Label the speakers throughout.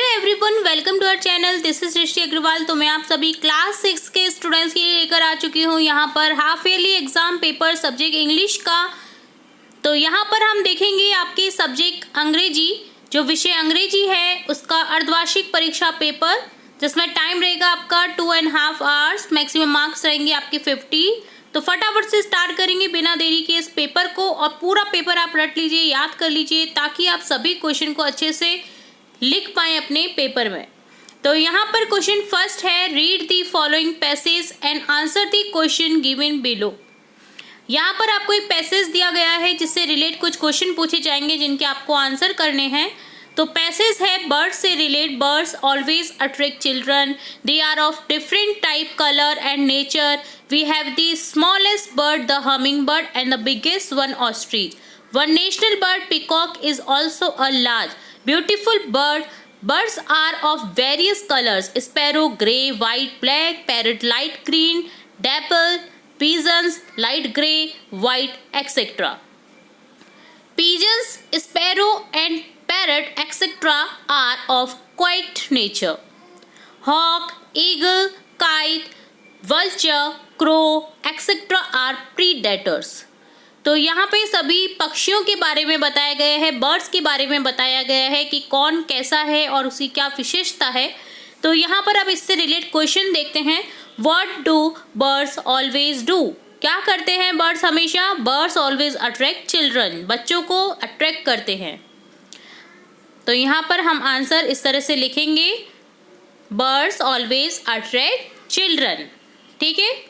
Speaker 1: Everyone, welcome to our channel. This is Srishti Agrawal. तो मैं आप सभी क्लास 6 के स्टूडेंट्स के लिए लेकर आ चुकी हूँ यहाँ पर half yearly exam paper subject English का। तो यहाँ पर हम देखेंगे आपके सब्जेक्ट अंग्रेजी, जो विषय अंग्रेजी है उसका अर्धवार्षिक परीक्षा पेपर, जिसमें टाइम रहेगा आपका 2.5 आवर्स, मैक्सिमम मार्क्स रहेंगे आपके 50। तो फटाफट से स्टार्ट करेंगे बिना देरी के इस पेपर को, और पूरा पेपर आप रट लीजिए, याद कर लीजिए, ताकि आप सभी क्वेश्चन को अच्छे से लिख पाएँ अपने पेपर में। तो यहाँ पर क्वेश्चन फर्स्ट है, read the following passage and answer the question given below. यहाँ पर आपको एक पैसेज दिया गया है जिससे रिलेट कुछ क्वेश्चन पूछे जाएंगे जिनके आपको आंसर करने हैं। तो पैसेज है, बर्ड्स से relate, birds always attract children, they are of different type, colour and nature, we have the smallest bird the humming bird and the biggest one ostrich, one national bird peacock is also a large beautiful bird. Birds are of various colors: sparrow gray, white, black; parrot light green, dapple; pigeons light gray, white, etc. Pigeons, sparrow and parrot, etc. are of quiet nature. Hawk, eagle, kite, vulture, crow, etc. are predators. तो यहाँ पे सभी पक्षियों के बारे में बताया गया है, बर्ड्स के बारे में बताया गया है कि कौन कैसा है और उसकी क्या विशेषता है। तो यहाँ पर अब इससे रिलेट क्वेश्चन देखते हैं। What do birds always do? क्या करते हैं बर्ड्स हमेशा? बर्ड्स ऑलवेज अट्रैक्ट चिल्ड्रन, बच्चों को अट्रैक्ट करते हैं। तो यहाँ पर हम आंसर इस तरह से लिखेंगे, बर्ड्स ऑलवेज अट्रैक्ट चिल्ड्रन। ठीक है।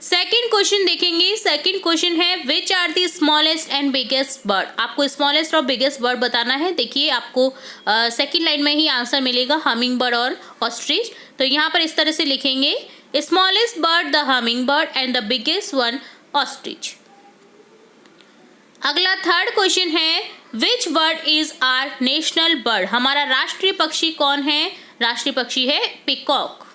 Speaker 1: सेकेंड क्वेश्चन देखेंगे। सेकेंड क्वेश्चन है, which are the smallest and biggest bird? आपको स्मॉलेस्ट और बिगेस्ट बर्ड बताना है। देखिए आपको सेकेंड लाइन में ही आंसर मिलेगा, हमिंग बर्ड और ऑस्ट्रिच। तो यहाँ पर इस तरह से लिखेंगे, smallest bird the humming bird and the biggest one ostrich. अगला थर्ड क्वेश्चन है, which bird is our national bird? हमारा राष्ट्रीय पक्षी कौन है? राष्ट्रीय पक्षी है पीकॉक,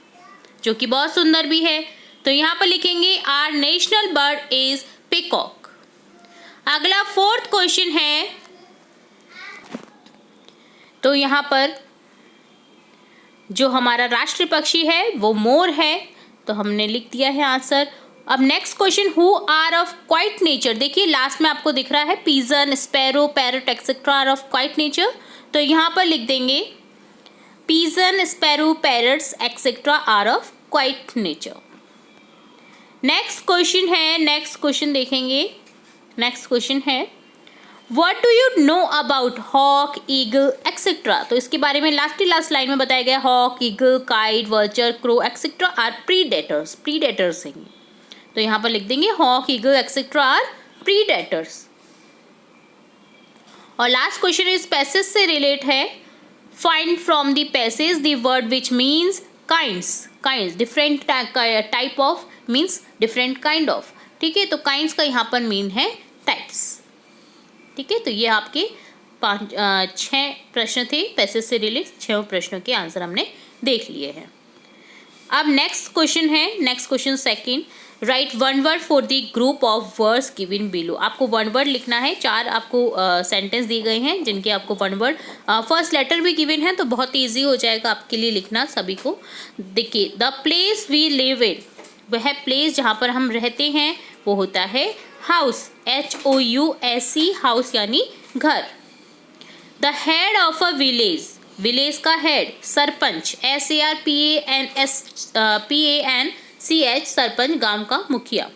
Speaker 1: जो कि बहुत सुंदर भी है। तो यहाँ पर लिखेंगे, our national bird is peacock. अगला फोर्थ क्वेश्चन है, तो यहाँ पर जो हमारा राष्ट्रीय पक्षी है वो मोर है, तो हमने लिख दिया है आंसर। अब next question, who are of quite nature? देखिए लास्ट में आपको दिख रहा है pigeon, sparrow, parrot etcetera are of quite nature. तो यहाँ पर लिख देंगे, pigeon, sparrow, parrots etcetera are of quite nature. Next question है, नेक्स्ट क्वेश्चन देखेंगे। नेक्स्ट क्वेश्चन है, what do you know about hawk, eagle etcetera? तो इसके बारे में लास्ट लाइन में बताया गया, hawk, eagle, kite, vulture, crow etcetera are predators. Predators हैं। तो यहाँ पर लिख देंगे, hawk, eagle etcetera are predators. और लास्ट क्वेश्चन इस पैसेज से रिलेट है, find from the passage the word which means kinds. Kinds different type of means different kind of. ठीक है। तो काइंड्स का यहाँ पर मीन है टाइप्स। ठीक है। तो ये आपके 6 प्रश्न थे पैसेज से रिलेटेड। 6 प्रश्नों के आंसर हमने देख लिए हैं। अब नेक्स्ट क्वेश्चन है, next question second, right one word for the group of words given below. आपको वन वर्ड लिखना है। 4 आपको सेंटेंस दिए गए हैं जिनके आपको वन वर्ड, फर्स्ट लेटर भी गिवन है, तो बहुत ईजी हो जाएगा आपके लिए लिखना सभी को। देखिए, the place we live in, वह प्लेस जहाँ पर हम रहते हैं वो होता है हाउस, HOUSE, हाउस यानी घर। The head of a village, village का हेड सरपंच, SARPANCH, सरपंच, गांव का मुखिया।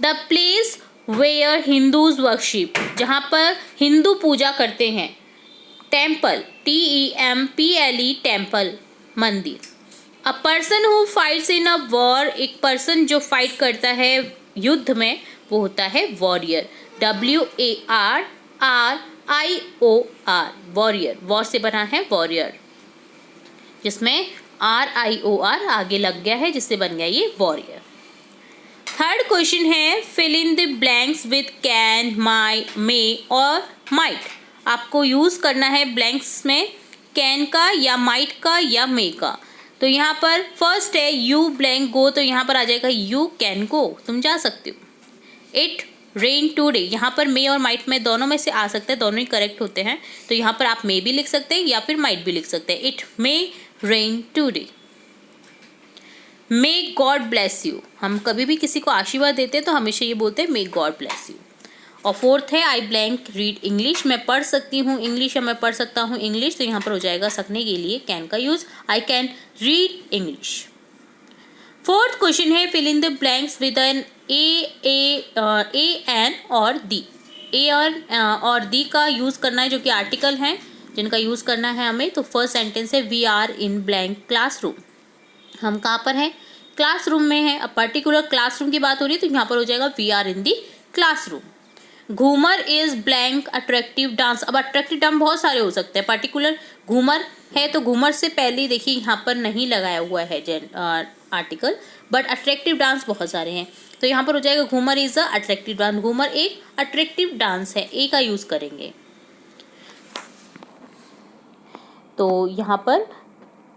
Speaker 1: The place where Hindus worship, जहाँ पर हिंदू पूजा करते हैं, टेम्पल, TEMPLE, टेम्पल, मंदिर। A person who fights in a war, एक पर्सन जो फाइट करता है युद्ध में वो होता है वॉरियर, WARRIOR, वॉरियर, वॉर से बना है वॉरियर, जिसमें RIOR आगे लग गया है, जिससे बन गया ये वॉरियर। थर्ड क्वेश्चन है, fill in the blanks with can, my, may और माइट। आपको यूज करना है ब्लैंक्स में कैन का या माइट का या मे का। तो यहाँ पर फर्स्ट है, यू ब्लैंक गो, तो यहाँ पर आ जाएगा यू कैन गो, तुम जा सकते हो। इट रेन टुडे, यहाँ पर मे और माइट में दोनों में से आ सकता है, दोनों ही करेक्ट होते हैं। तो यहाँ पर आप मे भी लिख सकते हैं या फिर माइट भी लिख सकते हैं। It may rain today. May God bless you, हम कभी भी किसी को आशीर्वाद देते हैं तो हमेशा ये बोलते हैं मे गॉड ब्लेस यू। और फोर्थ है आई ब्लैंक रीड इंग्लिश, मैं पढ़ सकती हूँ इंग्लिश या मैं पढ़ सकता हूँ इंग्लिश। तो यहाँ पर हो जाएगा सकने के लिए कैन का use, I can read English. Fourth question है fill in the blanks with an an और दी। ए और दी का यूज करना है, जो कि आर्टिकल हैं जिनका यूज करना है हमें। तो फर्स्ट सेंटेंस है we are in blank classroom, हम कहाँ पर हैं, क्लासरूम में है। अब पर्टिकुलर क्लासरूम की बात हो रही है तो यहाँ पर हो जाएगा we are in the classroom. Ghoomar is blank attractive dance, अब अट्रैक्टिव डांस बहुत सारे हो सकते हैं, पर्टिकुलर घूमर है तो घूमर से पहले देखिए यहाँ पर नहीं लगाया हुआ है आर्टिकल, बट अट्रैक्टिव डांस बहुत सारे हैं। तो यहाँ पर हो जाएगा Ghoomar is a attractive dance, Ghoomar एक अट्रैक्टिव डांस है, ए का यूज करेंगे। तो यहाँ पर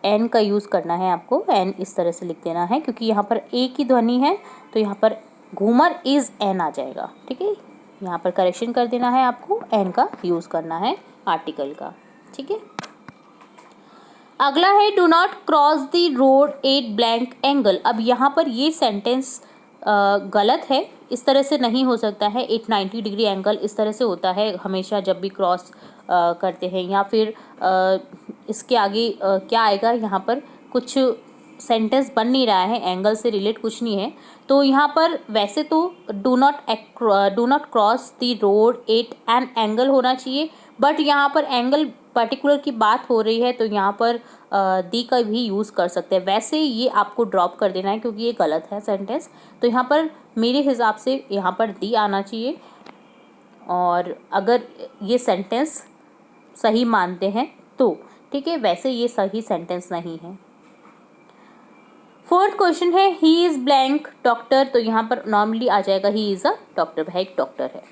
Speaker 1: एन का यूज़ करना है आपको, एन इस तरह से लिख देना है क्योंकि यहाँ पर ए की ध्वनि है तो यहाँ पर घूमर इज एन आ जाएगा। ठीक है, यहाँ पर करेक्शन कर देना है आपको, एन का यूज़ करना है आर्टिकल का। ठीक है, अगला है do not cross the road at blank angle. अब यहाँ पर ये सेंटेंस गलत है, इस तरह से नहीं हो सकता है। 890 डिग्री एंगल इस तरह से होता है हमेशा जब भी क्रॉस करते हैं, या फिर इसके आगे क्या आएगा, यहाँ पर कुछ सेंटेंस बन नहीं रहा है, एंगल से रिलेट कुछ नहीं है। तो यहाँ पर वैसे तो do not cross the road at an angle होना चाहिए, बट यहाँ पर एंगल पर्टिकुलर की बात हो रही है तो यहाँ पर दी का भी यूज़ कर सकते हैं। वैसे ये आपको ड्रॉप कर देना है क्योंकि ये गलत है सेंटेंस। तो यहाँ पर मेरे हिसाब से यहाँ पर दी आना चाहिए, और अगर ये सेंटेंस सही मानते हैं तो ठीक है, वैसे ये सही सेंटेंस नहीं है। फोर्थ क्वेश्चन है ही इज़ ब्लैंक डॉक्टर, तो यहाँ पर नॉर्मली आ जाएगा ही इज़ अ डॉक्टर, भाई एक डॉक्टर है।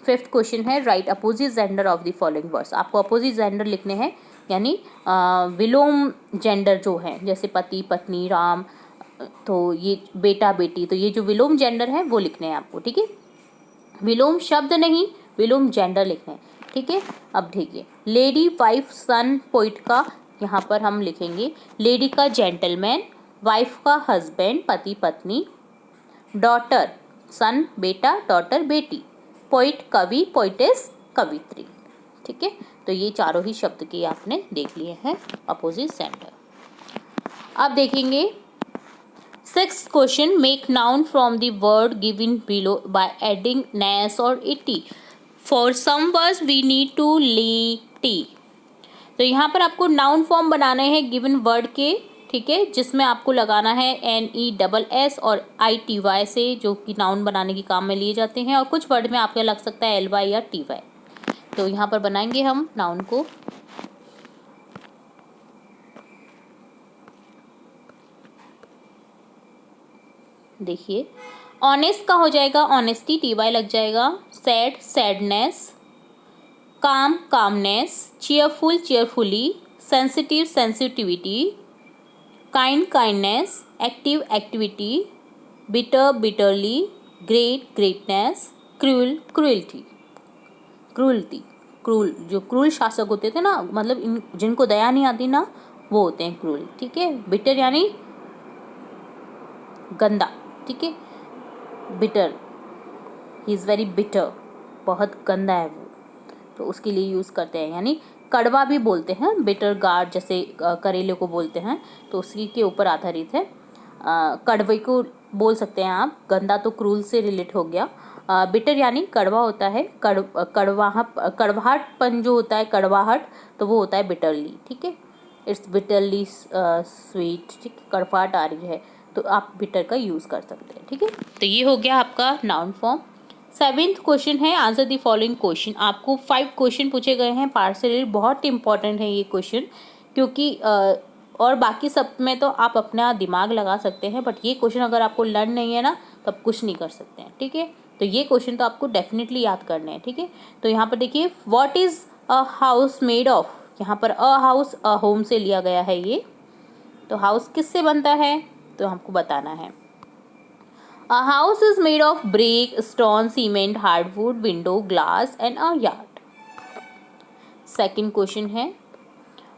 Speaker 1: फिफ्थ क्वेश्चन है right opposite gender of the following words, आपको अपोजिट जेंडर लिखने हैं, यानी विलोम जेंडर जो है, जैसे पति पत्नी राम, तो ये बेटा बेटी, तो ये जो विलोम जेंडर है वो लिखने हैं आपको। ठीक है, विलोम शब्द नहीं, विलोम जेंडर लिखने हैं। ठीक है, अब देखिए लेडी वाइफ सन, पोइट का यहाँ पर हम लिखेंगे लेडी का जेंटलमैन, वाइफ का हस्बैंड पति पत्नी, डॉटर सन बेटा, डॉटर बेटी, पोइट कवि, पोइटेस कवित्री। ठीक है, तो ये चारों ही शब्द के आपने देख लिए हैं अपोजिट जेंडर। अब देखेंगे sixth question make noun from the word given below by adding ness और ity. For some words we need to ली टी। तो यहाँ पर आपको नाउन फॉर्म बनाने हैं गिवन वर्ड के, ठीक है, जिसमें आपको लगाना है NESS और ITY से, जो कि नाउन बनाने के काम में लिए जाते हैं, और कुछ वर्ड में आपका लग सकता है LY या TY। तो यहाँ पर बनाएंगे हम नाउन को। देखिए ऑनेस्ट का हो जाएगा ऑनेस्टी, TY लग जाएगा। सैड सैडनेस, काम calmness, cheerful cheerfully, sensitive sensitivity, kind kindness, active activity, bitter bitterly, great greatness, cruel cruelty cruelty. Cruel, जो क्रूल शासक होते थे ना, मतलब जिनको दया नहीं आती ना, वो होते हैं क्रूल। ठीक है, बिटर यानी गंदा। ठीक है, bitter, he is very bitter, बहुत गंदा है वो, तो उसके लिए यूज़ करते हैं। यानी कड़वा भी बोलते हैं, बिटर गार्ड जैसे करेले को बोलते हैं, तो उसी के ऊपर आधारित है। कड़वे को बोल सकते हैं आप, गंदा तो क्रूल से रिलेट हो गया। बिटर यानी कड़वा होता है, कड़वाहटपन जो होता है, कड़वाहट, तो वो होता है बिटरली। ठीक है, इट्स बिटरली स्वीट, ठीक, कड़वाहट आ रही है तो आप बिटर का यूज़ कर सकते हैं। ठीक है, तो ये हो गया आपका नाउन फॉर्म। सेवेंथ क्वेश्चन है आंसर द फॉलोइंग क्वेश्चन। आपको 5 क्वेश्चन पूछे गए हैं पार्ट से रिलेटेड, बहुत इंपॉर्टेंट है ये क्वेश्चन, क्योंकि और बाकी सब में तो आप अपना दिमाग लगा सकते हैं, बट ये क्वेश्चन अगर आपको लर्न नहीं है ना तो आप कुछ नहीं कर सकते हैं। ठीक है, तो ये क्वेश्चन तो आपको डेफिनेटली याद करने हैं। ठीक है, तो यहाँ पर देखिए what is a house made of, यहाँ पर अ हाउस अ होम से लिया गया है ये, तो हाउस किससे बनता है तो हमको बताना है। A house is made of brick, stone, cement, hardwood, window, glass and a yard. Second question है,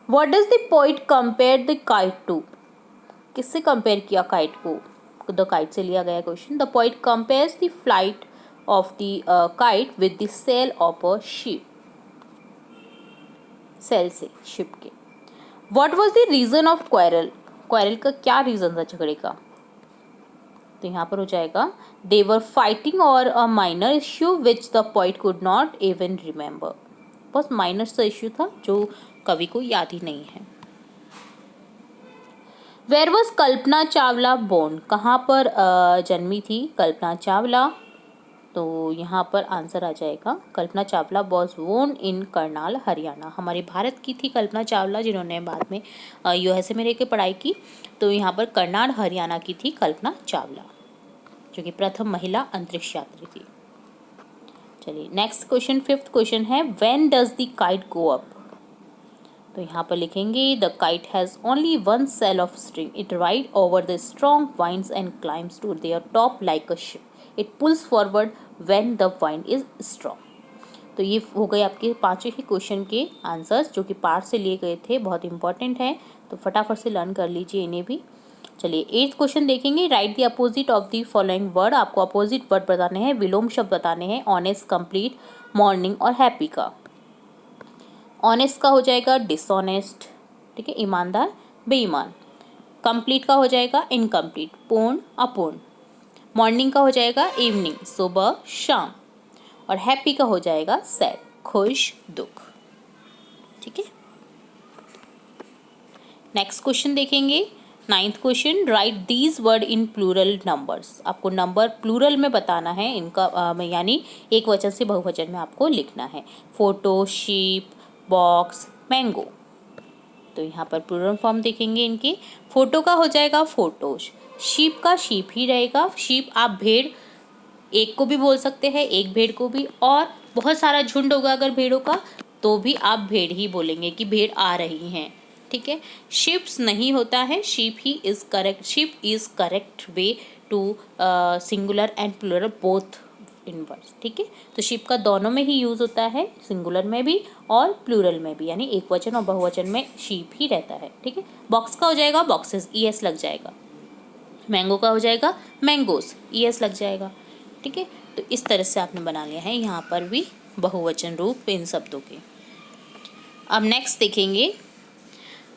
Speaker 1: What does the poet compare the kite to? किससे कंपेयर किया काइट को? द काइट से लिया गया question. The poet compares the flight of the kite with the sail of a ship. Sail से ship के. What was the reason of quarrel? Quarrel का क्या रीजन था झगड़े का? तो यहाँ पर हो जाएगा दे वर फाइटिंग और a minor issue which the poet could not even remember. बस माइनर सा इश्यू था जो कवि को याद ही नहीं है. Where was Kalpana Chawla born? कहाँ पर जन्मी थी कल्पना चावला? तो यहाँ पर आंसर आ जाएगा Kalpana Chawla was born in Karnal Haryana. हमारे भारत की थी कल्पना चावला जिन्होंने बाद में USA में रह के पढ़ाई की. तो यहाँ पर करनाल हरियाणा की थी कल्पना चावला जो कि प्रथम महिला अंतरिक्ष यात्री थी. चलिए नेक्स्ट क्वेश्चन. फिफ्थ क्वेश्चन है when does the kite go up? तो यहाँ पर लिखेंगे the kite has only one sail of string. It ride over the strong winds and climbs to their top like a ship. It pulls forward when the wind is strong. तो ये हो गए आपके पांचों ही क्वेश्चन के answers जो कि part से लिए गए थे. बहुत इंपॉर्टेंट है तो फटाफट से लर्न कर लीजिए इन्हें भी. चलिए एट्थ क्वेश्चन देखेंगे. Right the opposite of the following word. आपको अपोजिट वर्ड बताने हैं, विलोम शब्द बताने हैं. ऑनेस्ट, कंप्लीट, मॉर्निंग और हैप्पी का. ऑनेस्ट का हो जाएगा डिसऑनेस्ट, ठीक है, ईमानदार, बेईमान. कंप्लीट का हो जाएगा इनकम्प्लीट, पूर्ण, अपूर्ण. मॉर्निंग का हो जाएगा इवनिंग, सुबह, शाम. और हैप्पी का हो जाएगा सैड, खुश, दुख. ठीक है. नेक्स्ट क्वेश्चन देखेंगे. Ninth question. Write these word in plural numbers. आपको नंबर प्लूरल में बताना है इनका, यानी एक वचन से बहुवचन में आपको लिखना है. Photo, sheep, box, mango. तो यहाँ पर प्लूरल फॉर्म देखेंगे इनके. फोटो का हो जाएगा फोटोज. शीप का शीप ही रहेगा. शीप आप भेड़ एक को भी बोल सकते हैं, एक भेड़ को भी. और बहुत सारा झुंड होगा अगर भेड़ों का तो भी आप भेड़ ही बोलेंगे कि भेड़ आ रही हैं. ठीक है. शिप्स नहीं होता है, शीप ही is correct. Ship is correct way to singular and plural both in words. ठीक है. तो शिप का दोनों में ही यूज होता है, सिंगुलर में भी और प्लूरल में भी, यानी एक वचन और बहुवचन में शीप ही रहता है. ठीक है. बॉक्स का हो जाएगा बॉक्सेस, ES लग जाएगा. मैंगो का हो जाएगा मैंगोस, ES लग जाएगा. ठीक है. तो इस तरह से आपने बना लिया है यहाँ पर भी बहुवचन रूप इन शब्दों के. अब नेक्स्ट देखेंगे.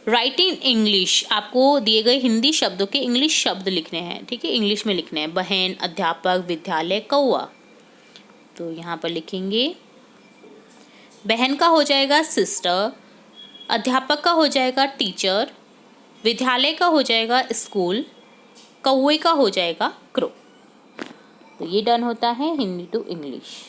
Speaker 1: Right in English. आपको दिए गए हिंदी शब्दों के इंग्लिश शब्द लिखने हैं. ठीक है. इंग्लिश में लिखने हैं. बहन, अध्यापक, विद्यालय, कौआ. तो यहाँ पर लिखेंगे बहन का हो जाएगा सिस्टर, अध्यापक का हो जाएगा टीचर, विद्यालय का हो जाएगा स्कूल, कौवे का हो जाएगा क्रो. तो ये डन होता है हिंदी टू इंग्लिश.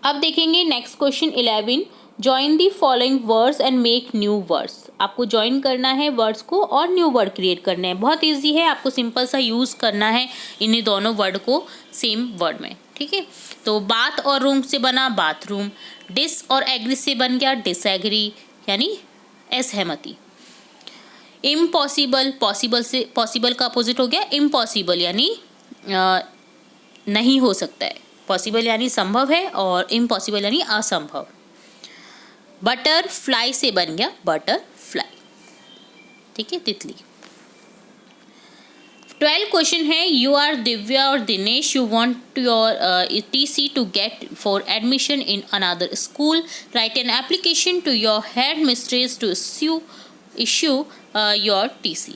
Speaker 1: अब देखेंगे next question 11. Join the following words and make new words. आपको ज्वाइन करना है वर्ड्स को और न्यू वर्ड क्रिएट करने हैं. बहुत इजी है, आपको सिंपल सा यूज़ करना है इन्हीं दोनों वर्ड को सेम वर्ड में. ठीक है. तो बात और रूम से बना बाथरूम. डिस और एग्री से बन गया डिसएग्री, यानी असहमति. इम्पॉसिबल, पॉसिबल से, पॉसिबल का अपोजिट हो गया इम्पॉसिबल, यानी नहीं हो सकता है. पॉसिबल यानी संभव है और इम्पॉसिबल यानी असंभव. बटर फ्लाई से बन गया बटर फ्लाई. ठीक है, तितली. 12 क्वेश्चन है. यू आर दिव्या और Dinesh. You want your TC to get for admission in another school. Write an application to your head mistress to issue your TC.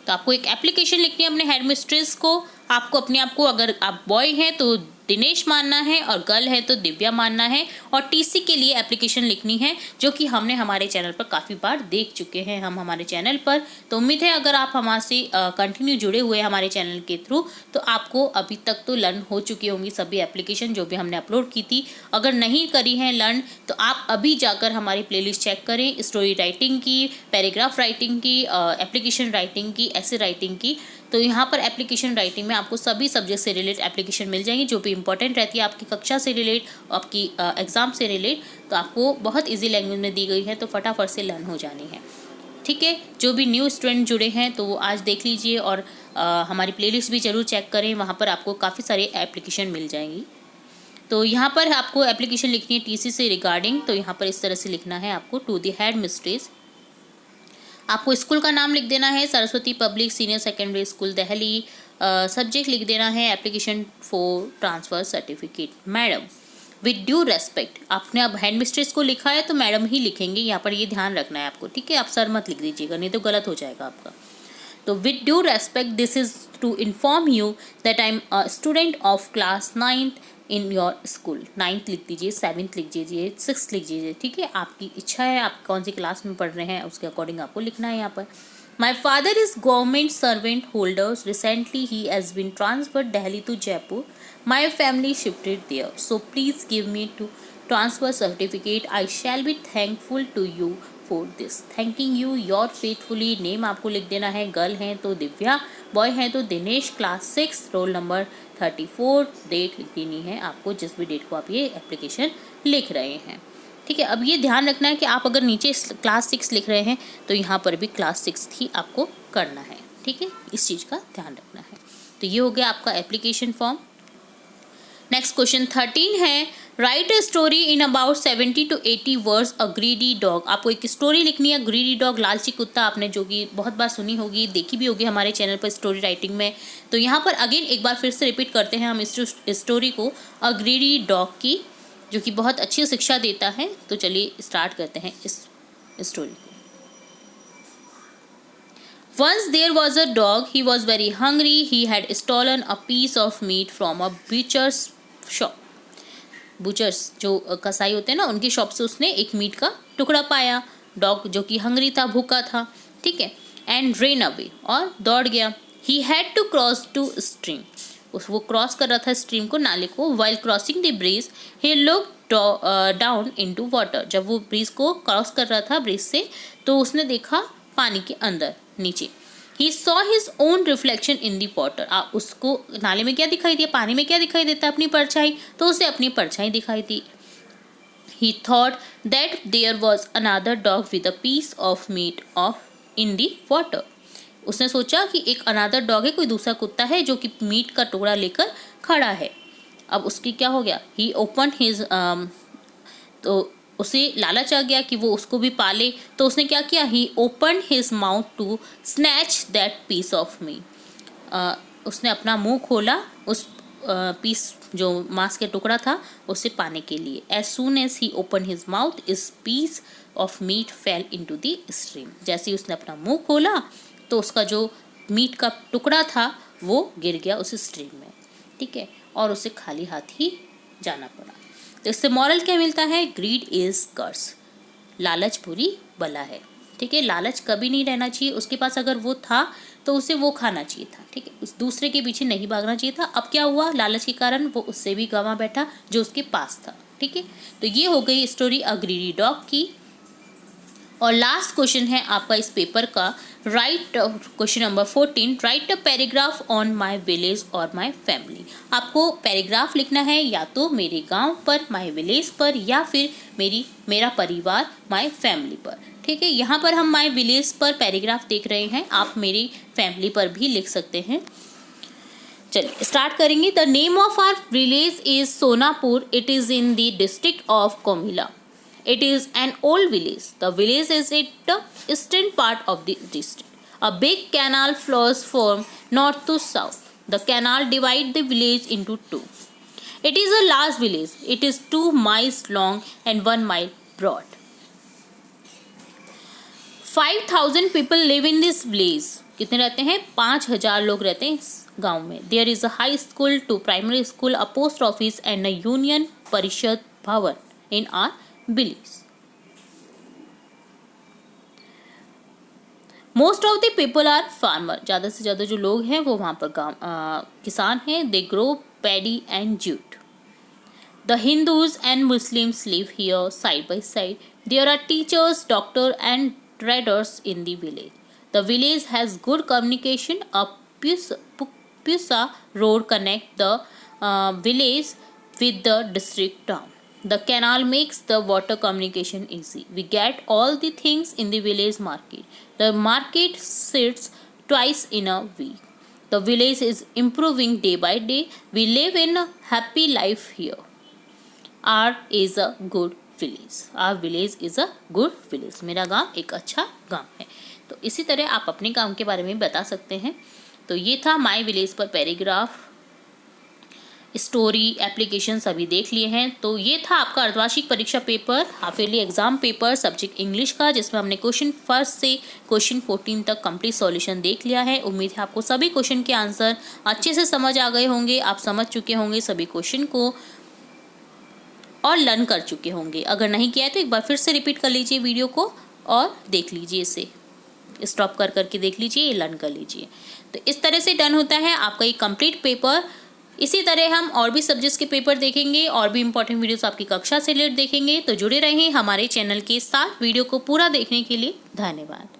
Speaker 1: तो आपको एक एप्लीकेशन लिखनी है अपने हेड मिस्ट्रेस को. आपको अपने आप को, अगर आप बॉय हैं तो दिनेश मानना है और गर्ल है तो दिव्या मानना है. और TC के लिए एप्लीकेशन लिखनी है, जो कि हमने हमारे चैनल पर काफ़ी बार देख चुके हैं हम हमारे चैनल पर. तो उम्मीद है अगर आप हमसे कंटिन्यू जुड़े हुए हैं हमारे चैनल के थ्रू तो आपको अभी तक तो लर्न हो चुकी होंगी सभी एप्लीकेशन जो भी हमने अपलोड की थी. अगर नहीं करी है लर्न तो आप अभी जाकर हमारी प्लेलिस्ट चेक करें. स्टोरी राइटिंग की, पैराग्राफ राइटिंग की, एप्लीकेशन राइटिंग की, ऐसे राइटिंग की. तो यहाँ पर एप्लीकेशन राइटिंग में आपको सभी सब्जेक्ट से रिलेटेड एप्लीकेशन मिल जाएंगी जो भी इंपॉर्टेंट रहती है आपकी कक्षा से रिलेट, आपकी एग्ज़ाम से रिलेट. तो आपको बहुत इजी लैंग्वेज में दी गई है, तो फटाफट से लर्न हो जानी है. ठीक है. जो भी न्यू स्टूडेंट जुड़े हैं तो वो आज देख लीजिए और हमारी प्लेलिस्ट भी ज़रूर चेक करें, वहाँ पर आपको काफ़ी सारे एप्लीकेशन मिल जाएंगी। तो यहाँ पर आपको एप्लीकेशन लिखनी है टीसी से रिगार्डिंग, तो यहाँ पर इस तरह से लिखना है आपको, टू द हेड मिस्ट्रेस। आपको स्कूल का नाम लिख देना है, Saraswati public senior secondary school Delhi. Subject लिख देना है application for transfer certificate. Madam with due respect, आपने अब हेड मिस्ट्रेस को लिखा है तो मैडम ही लिखेंगे, यहाँ पर ये ध्यान रखना है आपको, ठीक है। आप सर मत लिख दीजिएगा, नहीं तो गलत हो जाएगा आपका। तो with due respect, this is to inform you that I am a student of class 9th in your school. 9th लिख दीजिए, 7th लिख दीजिए, 6th लिख दीजिए, ठीक है। आपकी इच्छा है आप कौन सी क्लास में पढ़ रहे हैं, उसके अकॉर्डिंग आपको लिखना है यहाँ पर। My father is government servant holders, recently he has been transferred Delhi to Jaipur. My family shifted there, so please give me to transfer certificate. I shall be thankful to you for this. Thanking you your faithfully. Name आपको लिख देना है, girl हैं तो Divya, boy हैं तो Dinesh, class 6, roll number 34। Date लिख देनी है आपको, जिस भी डेट को आप ये एप्लीकेशन लिख रहे हैं, ठीक है। अब ये ध्यान रखना है कि आप अगर नीचे क्लास 6 लिख रहे हैं तो यहाँ पर भी क्लास 6 ही आपको करना है, ठीक है। इस चीज़ का ध्यान रखना है। तो ये हो गया आपका एप्लीकेशन फॉर्म। नेक्स्ट क्वेश्चन 13 है, right a story in about 70 to 80 words a greedy dog. आपको एक स्टोरी लिखनी है, ग्रीडी डॉग, लालची कुत्ता, आपने जो कि बहुत बार सुनी होगी, देखी भी होगी हमारे चैनल पर स्टोरी राइटिंग में। तो यहाँ पर अगेन एक बार फिर से रिपीट करते हैं हम इस स्टोरी को, अ ग्रीडी डॉग की, जो कि बहुत अच्छी शिक्षा देता है। तो चलिए स्टार्ट करते हैं इस स्टोरी को। Once there was a dog. He was very hungry. He had stolen a piece of meat from a butcher's shop. Butchers जो कसाई होते हैं ना, उनकी शॉप से उसने एक मीट का टुकड़ा पाया। डॉग जो कि हंग्री था, भूखा था, ठीक है। एंड रेन अवे, और दौड़ गया। He had to cross to stream, वो क्रॉस कर रहा था स्ट्रीम को, नाले को। While crossing the bridge he look down into water. जब वो ब्रिज को क्रॉस कर रहा था ब्रिज से, तो उसने देखा पानी के अंदर नीचे। He saw his own reflection in the water. उसको नाले में क्या दिखाई दिया, पानी में क्या दिखाई देता, अपनी परछाई, तो उसे अपनी परछाई दिखाई दी। He thought that there was another dog with a piece of meat in the water. उसने सोचा कि एक another dog है, कोई दूसरा कुत्ता है जो कि मीट का टुकड़ा लेकर खड़ा है। अब उसकी क्या हो गया, he opened his तो उसे लालच आ गया कि वो उसको भी पाले, तो उसने क्या किया, he open his mouth to snatch that piece of meat. उसने अपना मुंह खोला उस पीस जो मांस के टुकड़ा था उसे पाने के लिए। As soon as he open his mouth इस piece of meat fell into the stream. जैसे ही उसने अपना मुंह खोला तो उसका जो मीट का टुकड़ा था वो गिर गया उस स्ट्रीम में, ठीक है। और उसे खाली हाथ ही जाना पड़ा। तो इससे मॉरल क्या मिलता है, ग्रीड इज कर्स, लालच बुरी बला है, ठीक है। लालच कभी नहीं रहना चाहिए, उसके पास अगर वो था तो उसे वो खाना चाहिए था, ठीक है। उस दूसरे के पीछे नहीं भागना चाहिए था। अब क्या हुआ, लालच के कारण वो उससे भी गंवा बैठा जो उसके पास था, ठीक है। तो ये हो गई स्टोरी अ ग्रीडी डॉग की। और लास्ट क्वेश्चन है आपका इस पेपर का, right question number 14, right a paragraph on my village और माय फैमिली। आपको पैराग्राफ लिखना है या तो मेरे गांव पर, माय विलेज पर, या फिर मेरा परिवार, माय फैमिली पर, ठीक है। यहाँ पर हम माय विलेज पर पैराग्राफ देख रहे हैं, आप मेरी फैमिली पर भी लिख सकते हैं। चलिए स्टार्ट करेंगे। The name of our village is Sonapur. It is in the district of Comilla. It is an old village. The village is at the eastern part of the district. A big canal flows from north to south. The canal divides the village into two. It is a large village. It is 2 miles long and 1 mile broad. 5,000 people live in this village. कितने रहते हैं, 5,000 लोग रहते हैं इस गांव में। There is a high school, 2 primary school, a post office and a union parishad bhavan in our village. Most of the people are farmer. ज़्यादा से ज़्यादा जो लोग हैं वो वहाँ पर किसान हैं। They grow paddy and jute. The Hindus and Muslims live here side by side. There are teachers, doctors and traders in the village. The village has good communication. A Pusa road connects the village with the district town. The canal makes the water communication easy. We get all the things in the village market. The market sits twice in a week. The village is improving day by day, we live in a happy life here, our is a good village, our village is a good village, मेरा गांव एक अच्छा गांव है। तो इसी तरह आप अपने गांव के बारे में बता सकते हैं। तो ये था माय विलेज पर पैराग्राफ, स्टोरी, एप्लीकेशन सभी देख लिए हैं। तो ये था आपका अर्धवार्षिक परीक्षा paper, half yearly exam paper subject English का, जिसमें हमने क्वेश्चन 1 से क्वेश्चन 14 तक कंप्लीट सॉल्यूशन देख लिया है। उम्मीद है आपको सभी क्वेश्चन के आंसर अच्छे से समझ आ गए होंगे, आप समझ चुके होंगे सभी क्वेश्चन को और लर्न कर चुके होंगे। अगर नहीं किया है तो एक बार फिर से रिपीट कर लीजिए वीडियो को और देख लीजिए, इसे स्टॉप कर करके देख लीजिए, ये लर्न कर लीजिए। तो इस तरह से डन होता है आपका ये कंप्लीट पेपर। इसी तरह हम और भी सब्जेक्ट्स के पेपर देखेंगे और भी इंपॉर्टेंट वीडियोस आपकी कक्षा से रिलेटेड देखेंगे। तो जुड़े रहें हमारे चैनल के साथ। वीडियो को पूरा देखने के लिए धन्यवाद।